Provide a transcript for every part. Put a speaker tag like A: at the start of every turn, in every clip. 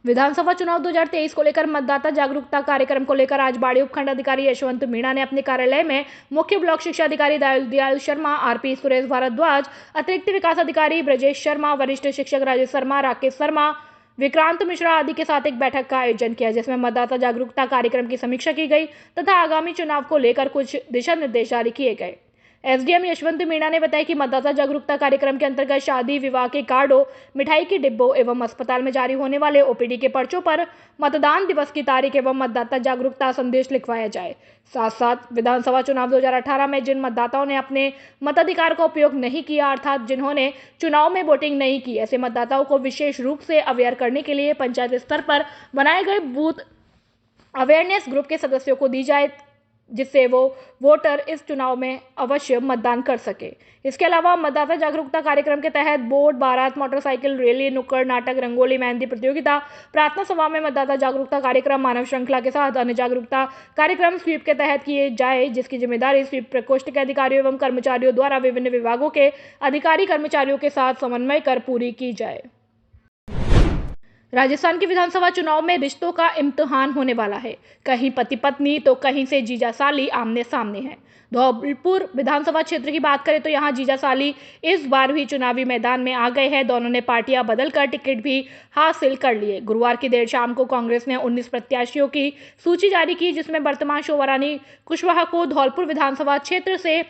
A: विधानसभा चुनाव 2023 को लेकर मतदाता जागरूकता कार्यक्रम को लेकर आज बाड़ी उपखंड अधिकारी यशवंत मीणा ने अपने कार्यालय में मुख्य ब्लॉक शिक्षा अधिकारी दयाल शर्मा, आरपी सुरेश भारद्वाज, अतिरिक्त विकास अधिकारी ब्रजेश शर्मा, वरिष्ठ शिक्षक राजेश शर्मा, राकेश शर्मा, विक्रांत मिश्रा आदि के साथ एक बैठक का आयोजन किया, जिसमें मतदाता जागरूकता कार्यक्रम की समीक्षा की गई तथा आगामी चुनाव को लेकर कुछ दिशा निर्देश जारी किए गए। एसडीएम यशवंत मीणा ने बताया कि मतदाता जागरूकता कार्यक्रम के अंतर्गत शादी विवाह के कार्डों, मिठाई के डिब्बों एवं अस्पताल में जारी होने वाले ओपीडी के पर्चों पर मतदान दिवस की तारीख एवं मतदाता जागरूकता संदेश लिखवाया जाए। साथ साथ विधानसभा चुनाव 2018 में जिन मतदाताओं ने अपने मताधिकार का उपयोग नहीं किया, अर्थात जिन्होंने चुनाव में वोटिंग नहीं की, ऐसे मतदाताओं को विशेष रूप से अवेयर करने के लिए पंचायत स्तर पर बनाए गए बूथ अवेयरनेस ग्रुप के सदस्यों को दी जाए, जिससे वो वोटर इस चुनाव में अवश्य मतदान कर सके। इसके अलावा मतदाता जागरूकता कार्यक्रम के तहत बोर्ड, बारात, मोटरसाइकिल रैली, नुक्कड़ नाटक, रंगोली, मेहंदी प्रतियोगिता, प्रार्थना सभा में मतदाता जागरूकता कार्यक्रम, मानव श्रृंखला के साथ अन्य जागरूकता कार्यक्रम स्वीप के तहत किए जाए, जिसकी जिम्मेदारी स्वीप प्रकोष्ठ के अधिकारियों एवं कर्मचारियों द्वारा विभिन्न विभागों के अधिकारी कर्मचारियों के साथ समन्वय कर पूरी की जाए। राजस्थान के विधानसभा चुनाव में रिश्तों का इम्तिहान होने वाला है। कहीं पति पत्नी तो कहीं से जीजा साली आमने सामने हैं। धौलपुर विधानसभा क्षेत्र की बात करें तो यहां जीजा साली इस बार भी चुनावी मैदान में आ गए हैं। दोनों ने पार्टियां बदलकर टिकट भी हासिल कर लिए। गुरुवार की देर शाम को कांग्रेस ने 19 प्रत्याशियों की सूची जारी की, जिसमें वर्तमान शोभा रानी कुशवाहा को धौलपुर विधानसभा क्षेत्र से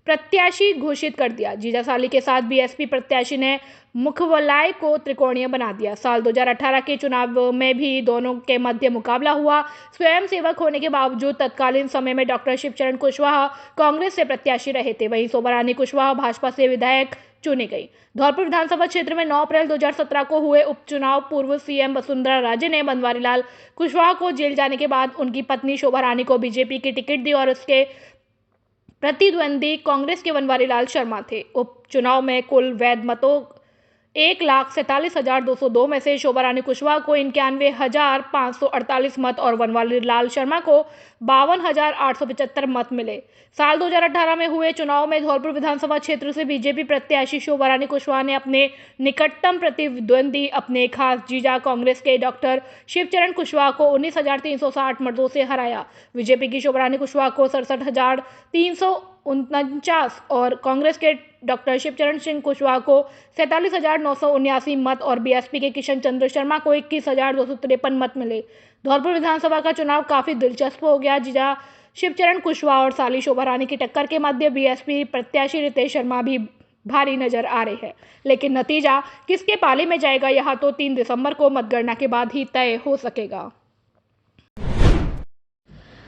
A: प्रत्याशी घोषित कर दिया। जीजा साली के साथ बीएसपी प्रत्याशी ने मुखवलाय को त्रिकोणीय बना दिया। साल 2018 के चुनाव में भी दोनों के मध्य मुकाबला हुआ। स्वयं सेवक होने के बावजूद तत्कालीन समय में डॉक्टर शिवचरण कुशवाहा कांग्रेस से प्रत्याशी रहे थे। वहीं शोभा रानी कुशवाहा भाजपा से विधायक चुनी गई। धौलपुर विधानसभा क्षेत्र में 9 अप्रैल 2017 को हुए उपचुनाव पूर्व सीएम वसुंधरा राजे ने बनवारीलाल कुशवाहा को जेल जाने के बाद उनकी पत्नी शोभा रानी को बीजेपी की टिकट दी और उसके प्रतिद्वंदी कांग्रेस के बनवारीलाल शर्मा थे। उपचुनाव में कुल वैध मतों 1,47,202 में से शोभा रानी कुशवाहा को 91,548 मत और बनवारीलाल शर्मा को 52,875 मत मिले। साल 2018 में हुए चुनाव में धौलपुर विधानसभा क्षेत्र से बीजेपी प्रत्याशी शोभा रानी कुशवाहा ने अपने निकटतम प्रतिद्वंदी, अपने खास जीजा कांग्रेस के डॉक्टर शिवचरण कुशवाहा को 19,360 मतों से हराया। बीजेपी की शोभा रानी कुशवाहा को 67,349 और कांग्रेस के डॉक्टर शिवचरण सिंह कुशवाहा को 47,979 मत और बीएसपी के किशन चंद्र शर्मा को 21,253 मत मिले। धौलपुर विधानसभा का चुनाव काफी दिलचस्प हो गया। जीजा शिवचरण कुशवाहा और साली शोभा रानी की टक्कर के मध्य बीएसपी प्रत्याशी रितेश शर्मा भी भारी नजर आ रहे हैं, लेकिन नतीजा किसके पाले में जाएगा, यह तो 3 दिसंबर को मतगणना के बाद ही तय हो सकेगा।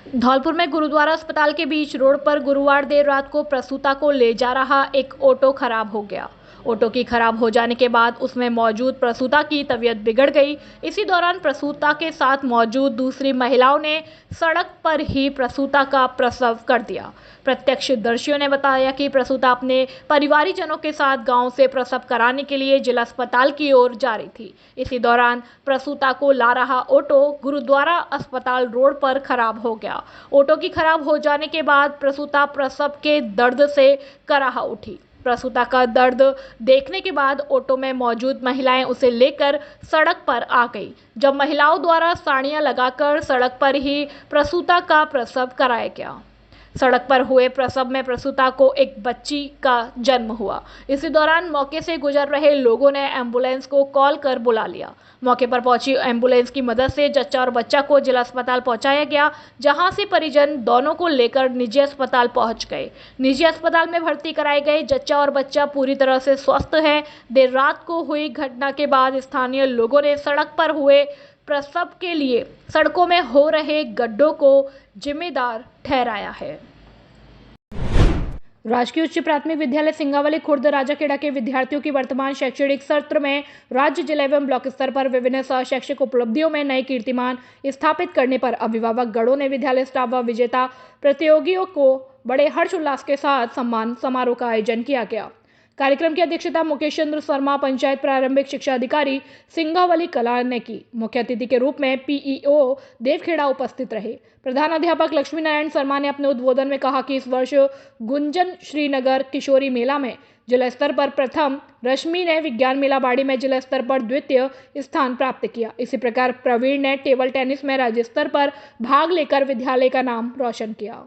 A: धौलपुर में गुरुद्वारा अस्पताल के बीच रोड पर गुरुवार देर रात को प्रसूता को ले जा रहा एक ऑटो खराब हो गया। ऑटो की खराब हो जाने के बाद उसमें मौजूद प्रसूता की तबीयत बिगड़ गई। इसी दौरान प्रसूता के साथ मौजूद दूसरी महिलाओं ने सड़क पर ही प्रसूता का प्रसव कर दिया। प्रत्यक्षदर्शियों ने बताया कि प्रसूता अपने परिवारीजनों के साथ गांव से प्रसव कराने के लिए जिला अस्पताल की ओर जा रही थी। इसी दौरान प्रसूता को ला रहा ऑटो गुरुद्वारा अस्पताल रोड पर खराब हो गया। ऑटो की खराब हो जाने के बाद प्रसूता प्रसव के दर्द से कराह उठी। प्रसूता का दर्द देखने के बाद ऑटो में मौजूद महिलाएं उसे लेकर सड़क पर आ गई। जब महिलाओं द्वारा साड़ियां लगाकर सड़क पर ही प्रसूता का प्रसव कराया गया। सड़क पर हुए प्रसव में प्रसूता को एक बच्ची का जन्म हुआ। इसी दौरान मौके से गुजर रहे लोगों ने एम्बुलेंस को कॉल कर बुला लिया। मौके पर पहुंची एम्बुलेंस की मदद से जच्चा और बच्चा को जिला अस्पताल पहुंचाया गया, जहां से परिजन दोनों को लेकर निजी अस्पताल पहुंच गए। निजी अस्पताल में भर्ती कराए गए जच्चा और बच्चा पूरी तरह से स्वस्थ है। देर रात को हुई घटना के बाद स्थानीय लोगों ने सड़क पर हुए प्रसव के लिए सड़कों में हो रहे गड्ढों को जिम्मेदार ठहराया है। राजकीय उच्च प्राथमिक विद्यालय सिंगावली खुर्द राजाखेड़ा के विद्यार्थियों की वर्तमान शैक्षणिक सत्र में राज्य, जिला एवं ब्लॉक स्तर पर विभिन्न शैक्षिक उपलब्धियों में नए कीर्तिमान स्थापित करने पर अभिभावक गणों ने विद्यालय स्टाफ व विजेता प्रतियोगियों को बड़े हर्षोल्लास के साथ सम्मान समारोह का आयोजन किया गया। कार्यक्रम की अध्यक्षता मुकेश चंद्र शर्मा, पंचायत प्रारंभिक शिक्षा अधिकारी सिंगावली कला ने की। मुख्य अतिथि के रूप में पीईओ देवखेड़ा उपस्थित रहे। प्रधान अध्यापक लक्ष्मी नारायण शर्मा ने अपने उद्बोधन में कहा कि इस वर्ष गुंजन श्रीनगर किशोरी मेला में जिला स्तर पर प्रथम, रश्मि ने विज्ञान मेला बाड़ी में जिला स्तर पर द्वितीय स्थान प्राप्त किया। इसी प्रकार प्रवीण ने टेबल टेनिस में राज्य स्तर पर भाग लेकर विद्यालय का नाम रोशन किया।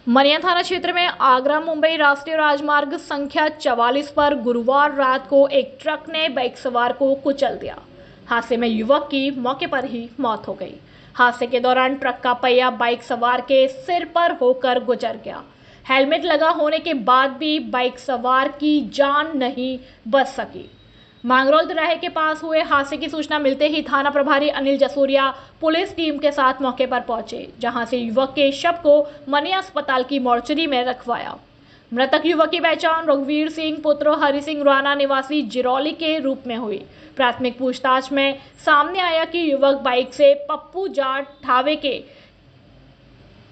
A: मनिया थाना क्षेत्र में आगरा मुंबई राष्ट्रीय राजमार्ग संख्या 44 पर गुरुवार रात को एक ट्रक ने बाइक सवार को कुचल दिया। हादसे में युवक की मौके पर ही मौत हो गई। हादसे के दौरान ट्रक का पहिया बाइक सवार के सिर पर होकर गुजर गया। हेलमेट लगा होने के बाद भी बाइक सवार की जान नहीं बच सकी। मांगरोल तिराहे के पास हुए हादसे की सूचना मिलते ही थाना प्रभारी अनिल जसूरिया पुलिस टीम के साथ मौके पर पहुंचे, जहां से युवक के शव को मनिया अस्पताल की मोर्चरी में रखवाया। मृतक युवक की पहचान रघुवीर सिंह पुत्र हरि सिंह राणा निवासी जिरौली के रूप में हुई। प्राथमिक पूछताछ में सामने आया कि युवक बाइक से पप्पू जाट ढाबे के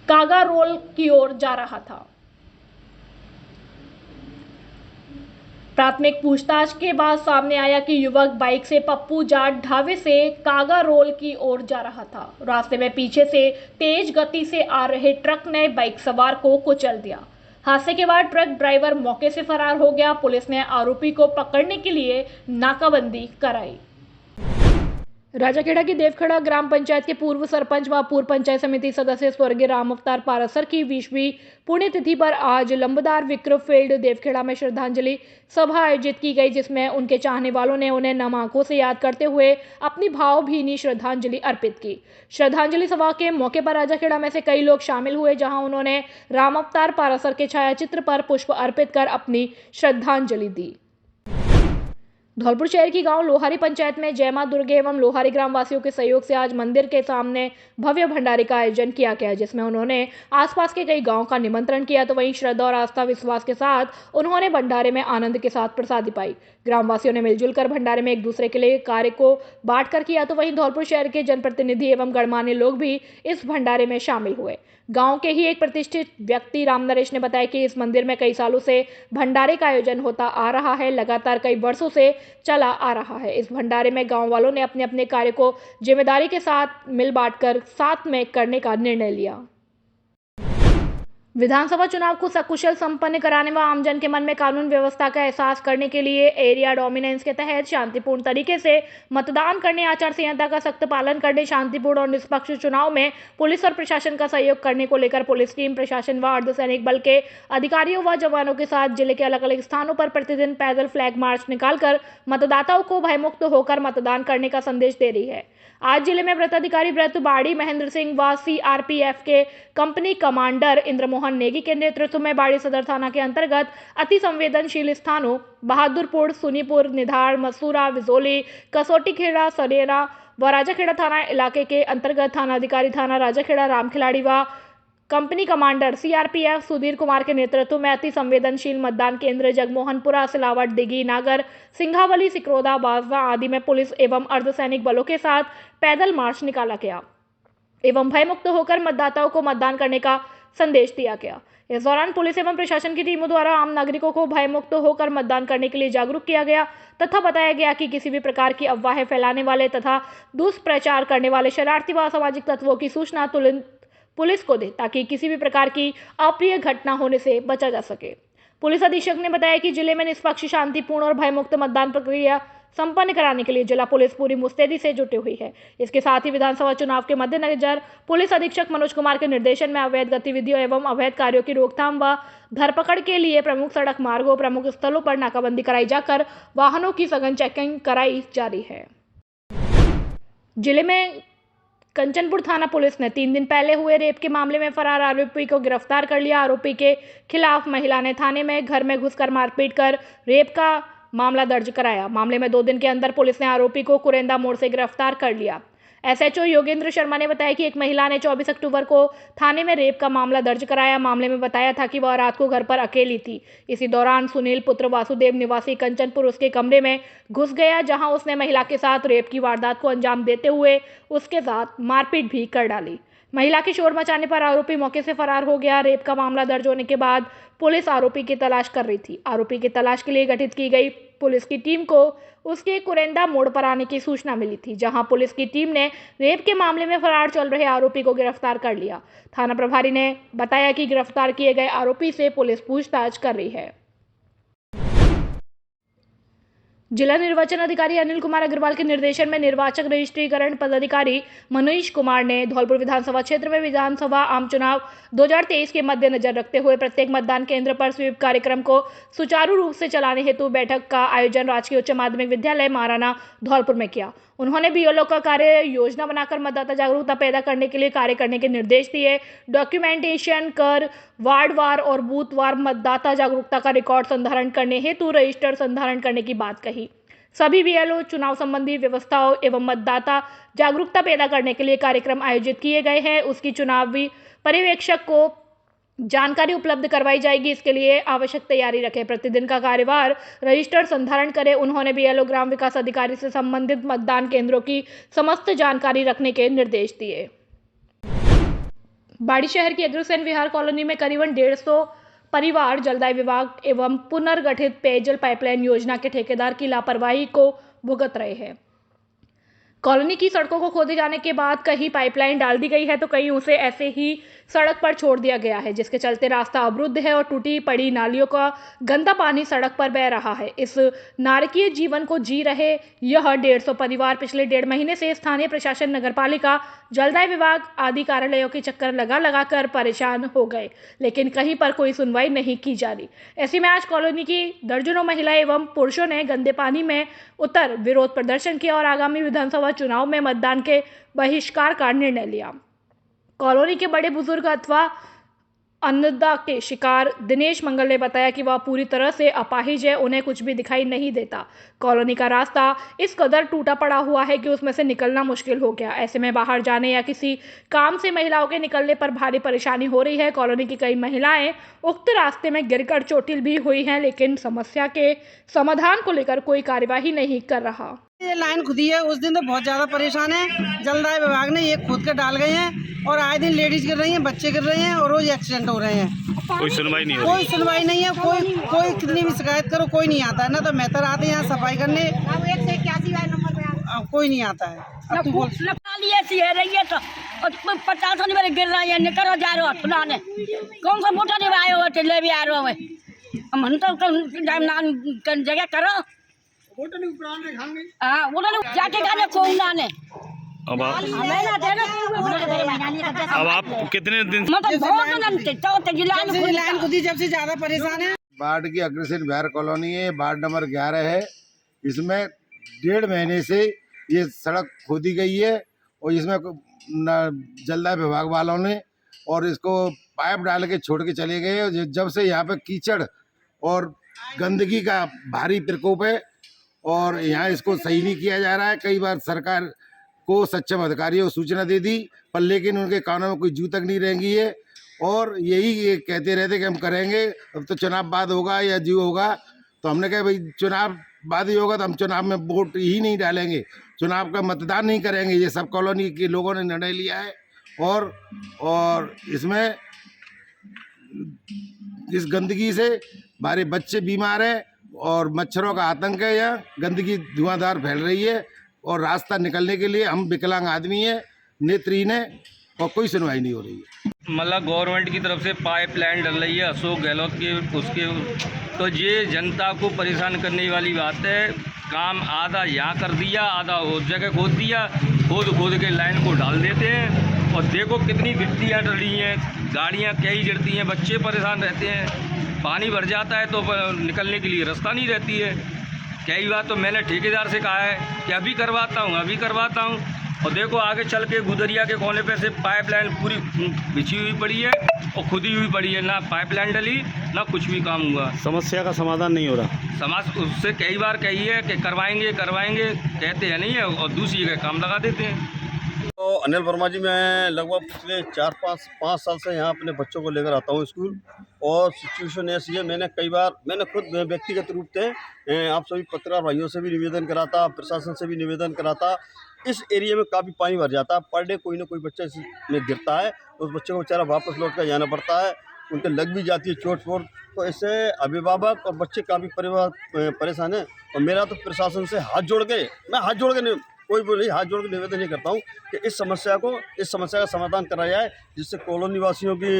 A: कागारोल की ओर जा रहा था। प्राथमिक पूछताछ के बाद सामने आया कि युवक बाइक से पप्पू जाट ढाबे से कागारोल की ओर जा रहा था। रास्ते में पीछे से तेज गति से आ रहे ट्रक ने बाइक सवार को कुचल दिया। हादसे के बाद ट्रक ड्राइवर मौके से फरार हो गया। पुलिस ने आरोपी को पकड़ने के लिए नाकाबंदी कराई। राजाखेड़ा की देवखेड़ा ग्राम पंचायत के पूर्व सरपंच व पूर्व पंचायत समिति सदस्य स्वर्गीय राम अवतार पारासर की 20वीं पुण्यतिथि पर आज लंबदार विक्रम फील्ड देवखेड़ा में श्रद्धांजलि सभा आयोजित की गई, जिसमें उनके चाहने वालों ने उन्हें नम आंखों से याद करते हुए अपनी भावभीनी श्रद्धांजलि अर्पित की। श्रद्धांजलि सभा के मौके पर राजाखेड़ा में से कई लोग शामिल हुए, जहां उन्होंने राम अवतार पारासर के छायाचित्र पर पुष्प अर्पित कर अपनी श्रद्धांजलि दी। धौलपुर शहर की गांव लोहारी पंचायत में जय मां दुर्गे एवं लोहारी ग्रामवासियों के सहयोग से आज मंदिर के सामने भव्य भंडारे का आयोजन किया गया, जिसमें उन्होंने आसपास के कई गांवों का निमंत्रण किया, तो वहीं श्रद्धा और आस्था विश्वास के साथ उन्होंने भंडारे में आनंद के साथ प्रसादी पाई। ग्रामवासियों ने मिलजुल कर भंडारे में एक दूसरे के लिए कार्य को बांट कर किया, तो वहीं धौलपुर शहर के जनप्रतिनिधि एवं गणमान्य लोग भी इस भंडारे में शामिल हुए। गांव के ही एक प्रतिष्ठित व्यक्ति राम नरेश ने बताया कि इस मंदिर में कई सालों से भंडारे का आयोजन होता आ रहा है, लगातार कई वर्षों से चला आ रहा है। इस भंडारे में गांव वालों ने अपने अपने कार्य को जिम्मेदारी के साथ मिल बांटकर साथ में करने का निर्णय लिया। विधानसभा चुनाव को सकुशल संपन्न कराने व आमजन के मन में कानून व्यवस्था का एहसास करने के लिए एरिया डोमिनेंस के तहत शांतिपूर्ण तरीके से मतदान करने, आचार संहिता का सख्त पालन करने, शांतिपूर्ण और निष्पक्ष चुनाव में पुलिस और प्रशासन का सहयोग करने को लेकर पुलिस टीम, प्रशासन व अर्धसैनिक बल के अधिकारियों व जवानों के साथ जिले के अलग अलग स्थानों पर प्रतिदिन पैदल फ्लैग मार्च निकालकर मतदाताओं को भयमुक्त होकर मतदान करने का संदेश दे रही है। आज जिले में व्रताधिकारी व्रत बाड़ी महेंद्र सिंह व सीआरपीएफ के कंपनी कमांडर इंद्रमोहन नेगी के नेतृत्व में बाड़ी सदर थाना के अंतर्गत अति संवेदनशील स्थानों बहादुरपुर, सुनीपुर, निधार, मसूरा, विजोली, कसोटी खेड़ा, सरेरा व राजाखेड़ा थाना इलाके के अंतर्गत थानाधिकारी थाना राजाखेड़ा रामखिलाड़ी व company commander CRPF Sudhir Kumar के नेतृत्व में अति संवेदनशील मतदान केंद्र जगमोहनपुरा, सिलावट, दिघी, नागर, सिंघावली, सिकरोदा, बाजवा आदि में पुलिस एवं अर्धसैनिक बलों के साथ पैदल मार्च निकाला गया एवं भयमुक्त होकर मतदाताओं को मतदान करने का संदेश दिया गया। इस दौरान पुलिस एवं प्रशासन की टीमों द्वारा आम नागरिकों को भयमुक्त होकर मतदान करने के लिए जागरूक किया गया तथा बताया गया कि किसी भी प्रकार की अफवाहें फैलाने वाले तथा दुष्प्रचार करने वाले शरारती व असामाजिक तत्वों की सूचना तुरंत पुलिस को दे, ताकि किसी भी प्रकार की अप्रिय घटना होने से बचा जा सके। पुलिस अधीक्षक ने बताया कि जिले में निष्पक्ष, शांतिपूर्ण और भयमुक्त मतदान प्रक्रिया संपन्न कराने के लिए जिला पुलिस पूरी मुस्तैदी से जुटी हुई है। इसके साथ ही विधानसभा चुनाव के मद्देनजर पुलिस अधीक्षक मनोज कुमार के निर्देशन में अवैध गतिविधियों एवं अवैध कार्यों की रोकथाम व धरपकड़ के लिए प्रमुख सड़क मार्गों, प्रमुख स्थलों पर नाकाबंदी कराई जाकर वाहनों की सघन चेकिंग कराई जा रही है। जिले में कंचनपुर थाना पुलिस ने 3 दिन पहले हुए रेप के मामले में फरार आरोपी को गिरफ्तार कर लिया। आरोपी के खिलाफ महिला ने थाने में घर में घुसकर मारपीट कर रेप का मामला दर्ज कराया। मामले में 2 दिन के अंदर पुलिस ने आरोपी को कुरेंदा मोड़ से गिरफ्तार कर लिया। एसएचओ योगेंद्र शर्मा ने बताया कि एक महिला ने 24 अक्टूबर को थाने में रेप का मामला दर्ज कराया। मामले में बताया था कि वह रात को घर पर अकेली थी। इसी दौरान सुनील पुत्र वासुदेव निवासी कंचनपुर उसके कमरे में घुस गया, जहां उसने महिला के साथ रेप की वारदात को अंजाम देते हुए उसके साथ मारपीट भी कर डाली। महिला के शोर मचाने पर आरोपी मौके से फरार हो गया। रेप का मामला दर्ज होने के बाद पुलिस आरोपी की तलाश कर रही थी। आरोपी की तलाश के लिए गठित की गई पुलिस की टीम को उसके कुरेंदा मोड़ पर आने की सूचना मिली थी, जहां पुलिस की टीम ने रेप के मामले में फरार चल रहे आरोपी को गिरफ्तार कर लिया। थाना प्रभारी ने बताया कि गिरफ्तार किए गए आरोपी से पुलिस पूछताछ कर रही है। जिला निर्वाचन अधिकारी अनिल कुमार अग्रवाल के निर्देशन में निर्वाचक रजिस्ट्रीकरण पदाधिकारी मनीष कुमार ने धौलपुर विधानसभा क्षेत्र में विधानसभा आम चुनाव 2023 के मद्देनजर रखते हुए प्रत्येक मतदान केंद्र पर स्वीप कार्यक्रम को सुचारू रूप से चलाने हेतु बैठक का आयोजन राजकीय उच्च माध्यमिक विद्यालय महाराणा धौलपुर में किया। उन्होंने बीएलओ का कार्य योजना बनाकर मतदाता जागरूकता पैदा करने के लिए कार्य करने के निर्देश दिए। डॉक्यूमेंटेशन कर वार्ड वार और बूथ वार मतदाता जागरूकता का रिकॉर्ड संधारण करने हेतु रजिस्टर संधारण करने की बात कही। सभी बीएलओ चुनाव संबंधी व्यवस्थाओं एवं मतदाता जागरूकता पैदा करने के लिए कार्यक्रम आयोजित किए गए हैं। उसकी चुनावी पर्यवेक्षक को जानकारी उपलब्ध करवाई जाएगी। इसके लिए आवश्यक तैयारी रखें। प्रतिदिन का कार्यभार रजिस्टर संधारण करें। उन्होंने बीएलओ ग्राम विकास अधिकारी से संबंधित मतदान केंद्रों की समस्त जानकारी रखने के निर्देश दिए। बाड़ी शहर की अग्रसेन विहार कॉलोनी में करीबन 150 परिवार जलदाय विभाग एवं पुनर्गठित पेयजल पाइपलाइन योजना के ठेकेदार की लापरवाही को भुगत रहे हैं। कॉलोनी की सड़कों को खोदे जाने के बाद कहीं पाइपलाइन डाल दी गई है तो कहीं उसे ऐसे ही सड़क पर छोड़ दिया गया है, जिसके चलते रास्ता अवरुद्ध है और टूटी पड़ी नालियों का गंदा पानी सड़क पर बह रहा है। इस नारकीय जीवन को जी रहे यह 150 परिवार पिछले 1.5 महीने से स्थानीय प्रशासन, नगरपालिका, जलदाय विभाग आदि कार्यालयों के चक्कर लगा कर परेशान हो गए, लेकिन कहीं पर कोई सुनवाई नहीं की जा रही। ऐसे में आज कॉलोनी की दर्जनों महिलाएं एवं पुरुषों ने गंदे पानी में उतर विरोध प्रदर्शन किया और आगामी विधानसभा चुनाव में मतदान के बहिष्कार का निर्णय लिया। कॉलोनी के बड़े बुजुर्ग अथवा अन्नदा के शिकार दिनेश मंगल ने बताया कि वह पूरी तरह से अपाहिज है, उन्हें कुछ भी दिखाई नहीं देता। कॉलोनी का रास्ता इस कदर टूटा पड़ा हुआ है कि उसमें से निकलना मुश्किल हो गया। ऐसे में बाहर जाने या किसी काम से महिलाओं के निकलने पर भारी परेशानी हो रही है। कॉलोनी की कई महिलाएं उक्त रास्ते में गिरकर चोटिल भी हुई हैं, लेकिन समस्या के समाधान को लेकर कोई कार्यवाही नहीं कर रहा।
B: ये लाइन खुदी है, उस दिन तो बहुत ज्यादा परेशान है। जलदाय विभाग ने ये खोद कर डाल गए हैं और आए दिन लेडीज गिर रही हैं, बच्चे गिर रहे हैं और रोज एक्सीडेंट हो रहे हैं।
C: कोई सुनवाई नहीं है।
B: कोई कितनी भी शिकायत करो कोई नहीं आता है। ना तो मेहतर आते हैं यहाँ सफाई करने, कोई नहीं आता है। अब तू बोल।
D: रही है तो 50 मेरे गिर रहे हैं, निकलो जा रहे हो पुराने कौन सा मोटा नहीं आए हो ले भी आ रहे हो हम तो जगह करो जाके खाने खोने।
C: अब आप कितने दिन
B: लाइन खुदी जब से ज्यादा परेशान है।
E: बाढ़ की अग्रसेन विहार कॉलोनी है, वार्ड नंबर 11 है। इसमें 1.5 महीने से ये सड़क खोदी गई है और इसमें जलदाय विभाग वालों ने और इसको पाइप डाल के छोड़ के चले गए। जब से यहाँ पे कीचड़ और गंदगी का भारी प्रकोप है और यहाँ इसको सही नहीं किया जा रहा है। कई बार सरकार को सक्षम अधिकारियों को सूचना दे दी, पर लेकिन उनके कानों में कोई जू तक नहीं रहेंगी है और यही ये कहते रहते कि हम करेंगे, अब तो चुनाव बाद होगा या जू होगा। तो हमने कहा भाई चुनाव बाद ही होगा तो हम चुनाव में वोट ही नहीं डालेंगे, चुनाव का मतदान नहीं करेंगे। ये सब कॉलोनी के लोगों ने निर्णय लिया है और इसमें इस गंदगी से हमारे बच्चे बीमार हैं और मच्छरों का आतंक है। यहाँ गंदगी धुआंधार फैल रही है और रास्ता निकलने के लिए हम विकलांग आदमी हैं, नेत्रहीन है और कोई सुनवाई नहीं हो रही है।
C: मतलब गवर्नमेंट की तरफ से पाइपलाइन डल रही है अशोक गहलोत के उसके, तो ये जनता को परेशान करने वाली बात है। काम आधा यहाँ कर दिया, आधा उस जगह खोद दिया, खोद के लाइन को डाल देते हैं और देखो कितनी गिट्टियाँ डल रही हैं, गाड़ियाँ कई गिरती हैं, बच्चे परेशान रहते हैं। पानी भर जाता है तो निकलने के लिए रास्ता नहीं रहती है। कई बार तो मैंने ठेकेदार से कहा है कि अभी करवाता हूँ और देखो आगे चल के गुदरिया के कोने पे से पाइपलाइन पूरी बिछी हुई पड़ी है और खुदी हुई पड़ी है, ना पाइपलाइन डली ना कुछ भी काम हुआ।
F: समस्या का समाधान नहीं हो रहा।
C: समाज उससे कई बार कही है कि करवाएंगे कहते हैं नहीं है और दूसरी जगह काम लगा देते हैं।
F: तो अनिल वर्मा जी, मैं लगभग पिछले 4-5 साल से यहाँ अपने बच्चों को लेकर आता हूँ स्कूल और सिचुएशन ऐसी है। मैंने खुद व्यक्तिगत रूप से आप सभी पत्रकार भाइयों से भी निवेदन करा था, प्रशासन से भी निवेदन करा था। इस एरिया में काफ़ी पानी भर जाता है, पर डे कोई ना कोई बच्चा इसमें गिरता है, उस बच्चे को बेचारा वापस लौट कर जाना पड़ता है उनके लग भी जाती है चोट वोट। तो इससे अभिभावक और बच्चे काफ़ी परेशान हैं। और मेरा तो प्रशासन से हाथ जोड़ के कोई बोले हाथ जोड़ के निवेदन ये करता हूँ कि इस समस्या का समाधान कराया जाए, जिससे कॉलोनी वासियों की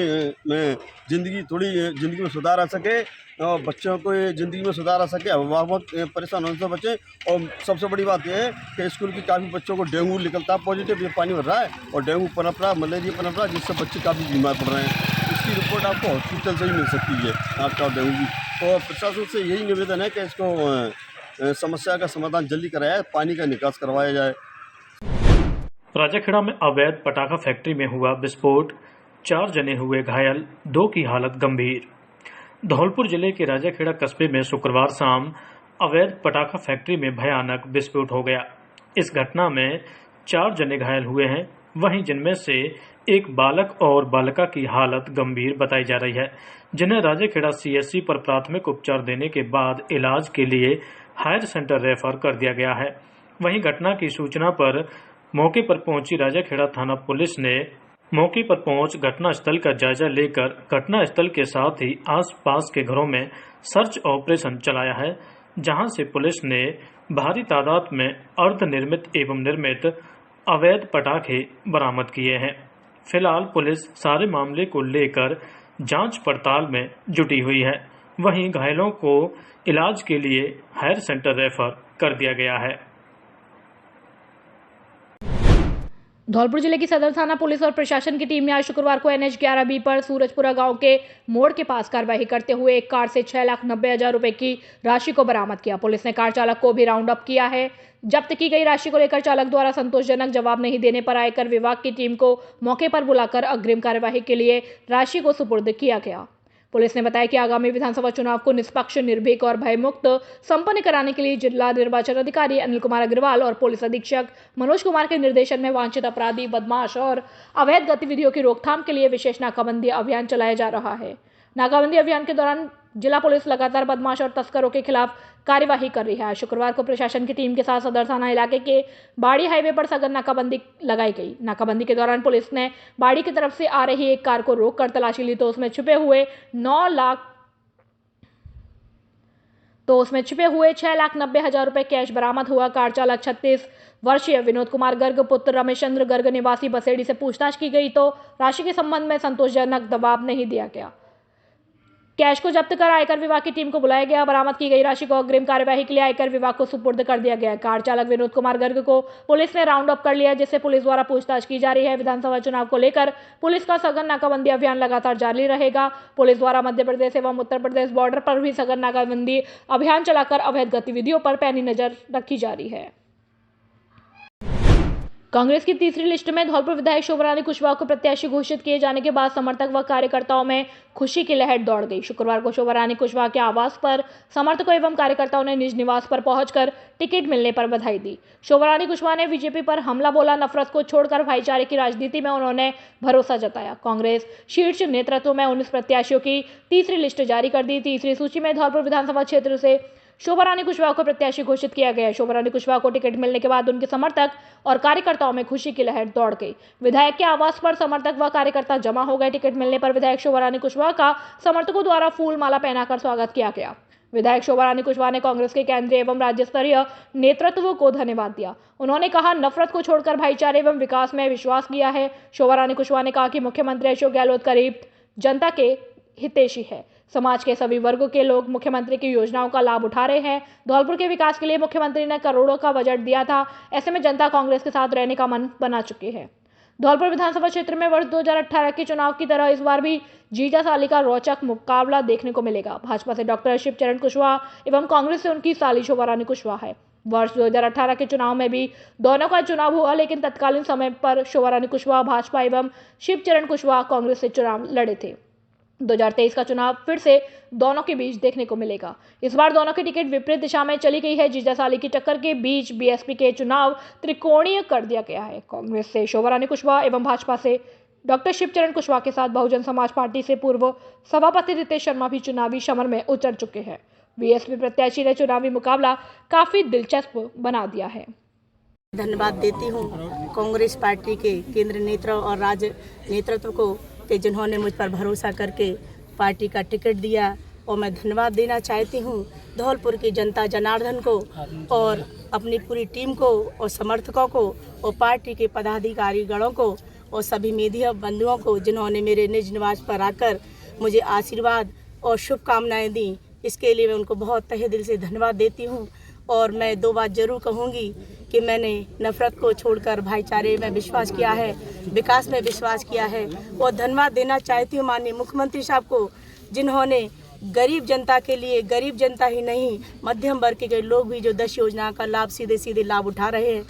F: ज़िंदगी में सुधार आ सके और बच्चों को ज़िंदगी में सुधार आ सके, अभिभावक परेशान होने से बचे। और सबसे बड़ी बात यह है कि स्कूल की काफ़ी बच्चों को डेंगू निकलता है पॉजिटिव, ये पानी भर रहा है और डेंगू पनप रहा है, मलेरिया पनप रहा है, जिससे बच्चे काफ़ी बीमार पड़ रहे हैं। इसकी रिपोर्ट आपको हॉस्पिटल से ही मिल सकती है आपका डेंगू की। तो प्रशासन से यही निवेदन है कि इसको समस्या का समाधान जल्दी कराया जाए, पानी का निकास करवाया जाए।
G: राजाखेड़ा में अवैध पटाखा फैक्ट्री में हुआ विस्फोट, 4 जने हुए घायल, 2 की हालत गंभीर। धौलपुर जिले के राजाखेड़ा कस्बे में शुक्रवार शाम अवैध पटाखा फैक्ट्री में भयानक विस्फोट हो गया। इस घटना में 4 जने घायल हुए हैं, वहीं जिनमें से एक बालक और बालिका की हालत गंभीर बताई जा रही है, जिन्हें राजाखेड़ा सीएचसी पर प्राथमिक उपचार देने के बाद इलाज के लिए हायर सेंटर रेफर कर दिया गया है। वहीं घटना की सूचना पर मौके पर पहुंची राजाखेड़ा थाना पुलिस ने मौके पर पहुंच घटनास्थल का जायजा लेकर घटनास्थल के साथ ही आसपास के घरों में सर्च ऑपरेशन चलाया है, जहां से पुलिस ने भारी तादाद में अर्धनिर्मित एवं निर्मित अवैध पटाखे बरामद किए हैं। फिलहाल पुलिस सारे मामले को लेकर जांच पड़ताल में जुटी हुई है। वहीं घायलों को इलाज के लिए हायर सेंटर रेफर कर दिया गया है।
A: धौलपुर जिले की सदर थाना पुलिस और प्रशासन की टीम ने आज शुक्रवार को NH 11B पर सूरजपुरा गांव के मोड़ के पास कार्रवाई करते हुए एक कार से 6,90,000 रुपए की राशि को बरामद किया। पुलिस ने कार चालक को भी राउंड अप किया है। जब्त की गई राशि को लेकर चालक द्वारा संतोषजनक जवाब नहीं देने पर आयकर विभाग की टीम को मौके पर बुलाकर अग्रिम कार्यवाही के लिए राशि को सुपुर्द किया गया। पुलिस ने बताया कि आगामी विधानसभा चुनाव को निष्पक्ष, निर्भीक और भयमुक्त संपन्न कराने के लिए जिला निर्वाचन अधिकारी अनिल कुमार अग्रवाल और पुलिस अधीक्षक मनोज कुमार के निर्देशन में वांछित अपराधी, बदमाश और अवैध गतिविधियों की रोकथाम के लिए विशेष नाकाबंदी अभियान चलाया जा रहा है। नाकाबंदी अभियान के दौरान जिला पुलिस लगातार बदमाश और तस्करों के खिलाफ कार्यवाही कर रही है। शुक्रवार को प्रशासन की टीम के साथ सदर थाना इलाके के बाड़ी हाईवे पर सघन नाकाबंदी लगाई गई। नाकाबंदी के दौरान पुलिस ने बाड़ी की तरफ से आ रही एक कार को रोककर तलाशी ली, तो उसमें छुपे हुए 6,90,000 रुपए कैश बरामद हुआ। कार चालक 36 वर्षीय विनोद कुमार गर्ग पुत्र रमेशचंद्र गर्ग निवासी बसेड़ी से पूछताछ की गई, तो राशि के संबंध में संतोषजनक जवाब नहीं दिया गया। कैश को जब्त कर आयकर विभाग की टीम को बुलाया गया। बरामद की गई राशि को अग्रिम कार्यवाही के लिए आयकर विभाग को सुपुर्द कर दिया गया। कार चालक विनोद कुमार गर्ग को पुलिस ने राउंड अप कर लिया, जिससे पुलिस द्वारा पूछताछ की जा रही है। विधानसभा चुनाव को लेकर पुलिस का सघन नाकाबंदी अभियान लगातार जारी रहेगा। पुलिस द्वारा मध्य प्रदेश एवं उत्तर प्रदेश बॉर्डर पर भी सघन नाकाबंदी अभियान चलाकर अवैध गतिविधियों पर पैनी नजर रखी जा रही है। कांग्रेस की तीसरी लिस्ट में धौलपुर विधायक शोभारानी कुशवाहा को प्रत्याशी घोषित किए जाने के बाद समर्थक व कार्यकर्ताओं में खुशी की लहर दौड़ गई। शुक्रवार को शोभारानी कुशवाहा के आवास पर समर्थकों एवं कार्यकर्ताओं ने निज निवास पर पहुंचकर टिकट मिलने पर बधाई दी। शोभारानी कुशवाहा ने बीजेपी पर हमला बोला। नफरत को छोड़कर भाईचारे की राजनीति में उन्होंने भरोसा जताया। कांग्रेस शीर्ष नेतृत्व में 19 प्रत्याशियों की तीसरी लिस्ट जारी कर दी। तीसरी सूची में धौलपुर विधानसभा क्षेत्र से शोभारानी कुशवाहा को प्रत्याशी घोषित किया गया। शोभारानी कुशवाहा को टिकट मिलने के बाद उनके समर्थक और कार्यकर्ताओं में खुशी की लहर दौड़ गई। विधायक के आवास पर समर्थक व कार्यकर्ता जमा हो गए। टिकट मिलने पर विधायक शोभारानी कुशवाहा का समर्थकों द्वारा फूल माला पहनाकर स्वागत किया गया। विधायक शोभारानी कुशवाहा ने कांग्रेस के केंद्रीय एवं राज्य स्तरीय नेतृत्व को धन्यवाद दिया। उन्होंने कहा, नफरत को छोड़कर भाईचारे एवं विकास में विश्वास किया है। शोभारानी कुशवाहा ने कहा कि मुख्यमंत्री अशोक गहलोत करीब जनता के हितैषी है। समाज के सभी वर्गों के लोग मुख्यमंत्री की योजनाओं का लाभ उठा रहे हैं। धौलपुर के विकास के लिए मुख्यमंत्री ने करोड़ों का बजट दिया था। ऐसे में जनता कांग्रेस के साथ रहने का मन बना चुकी है। धौलपुर विधानसभा क्षेत्र में वर्ष 2018 के चुनाव की तरह इस बार भी जीजा साली का रोचक मुकाबला देखने को मिलेगा। भाजपा से डॉक्टर शिवचरण कुशवाहा एवं कांग्रेस से उनकी साली शोभारानी कुशवाहा है। वर्ष 2018 के चुनाव में भी दोनों का चुनाव हुआ, लेकिन तत्कालीन समय पर शोभारानी कुशवाहा भाजपा एवं शिवचरण कुशवाहा कांग्रेस से चुनाव लड़े थे। 2023 का चुनाव फिर से दोनों के बीच देखने को मिलेगा। इस बार दोनों की टिकट विपरीत दिशा में चली गई है। जीजा साली की टक्कर के बीच बीएसपी के चुनाव त्रिकोणीय कर दिया गया है। कांग्रेस से शोभारानी कुशवाहा एवं भाजपा से डॉक्टर शिवचरण कुशवाहा के साथ बहुजन समाज पार्टी से पूर्व सभापति रितेश शर्मा भी चुनावी समर में उतर चुके हैं। बीएसपी प्रत्याशी ने चुनावी मुकाबला काफी दिलचस्प बना दिया है।
H: धन्यवाद देती हूँ कांग्रेस पार्टी के केंद्र नेतृत्व और राज्य नेतृत्व को कि जिन्होंने मुझ पर भरोसा करके पार्टी का टिकट दिया। और मैं धन्यवाद देना चाहती हूँ धौलपुर की जनता जनार्दन को और अपनी पूरी टीम को और समर्थकों को और पार्टी के पदाधिकारी गणों को और सभी मीडिया बंधुओं को जिन्होंने मेरे निज निवास पर आकर मुझे आशीर्वाद और शुभकामनाएं दी। इसके लिए मैं उनको बहुत तहे दिल से धन्यवाद देती हूँ। और मैं दो बात ज़रूर कहूँगी कि मैंने नफ़रत को छोड़कर भाईचारे में विश्वास किया है, विकास में विश्वास किया है। और धन्यवाद देना चाहती हूँ माननीय मुख्यमंत्री साहब को, जिन्होंने गरीब जनता के लिए, गरीब जनता ही नहीं मध्यम वर्ग के लोग भी जो 10 योजना का लाभ सीधे सीधे लाभ उठा रहे हैं,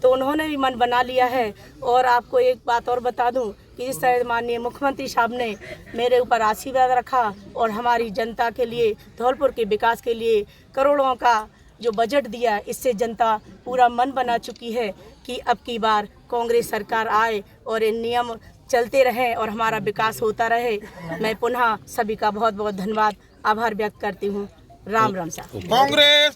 H: तो उन्होंने भी मन बना लिया है। और आपको एक बात और बता दूं कि जिस तरह माननीय मुख्यमंत्री साहब ने मेरे ऊपर आशीर्वाद रखा और हमारी जनता के लिए, धौलपुर के विकास के लिए करोड़ों का जो बजट दिया, इससे जनता पूरा मन बना चुकी है कि अब की बार कांग्रेस सरकार आए और इन नियम चलते रहें और हमारा विकास होता रहे। मैं पुनः सभी का बहुत बहुत धन्यवाद, आभार व्यक्त करती हूँ। राम राम साहब।
I: कांग्रेस